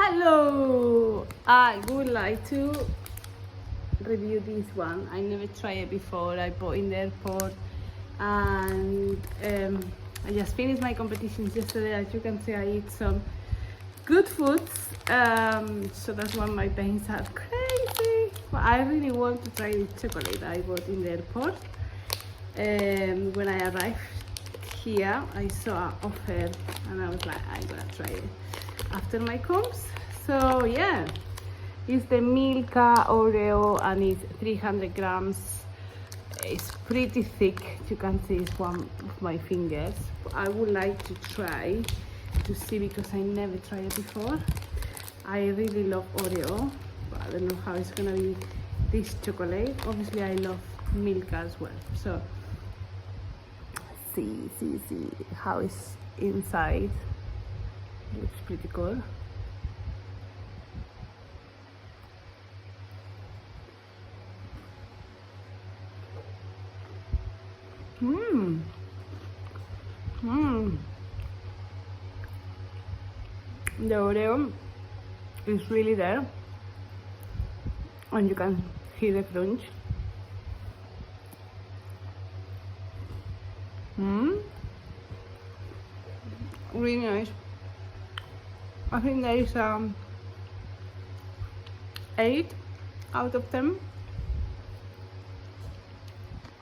Hello! I would like to review this one. I never tried it before. I bought in the airport and I just finished my competitions yesterday. As you can see, I eat some good foods. So that's why my veins are crazy. But I really want to try this chocolate I bought in the airport. When I arrived here, I saw an offer and I was like, I'm gonna try it after my comps. So yeah, it's the Milka Oreo and it's 300 grams. It's pretty thick. You can see it's one of my fingers. I would like to try to see because I never tried it before. I really love Oreo, but I don't know how it's gonna be this chocolate. Obviously I love Milka as well. So see how it's inside. Looks pretty cool. The Oreo is really there and you can hear the crunch. Really nice. I think there is 8 out of 10.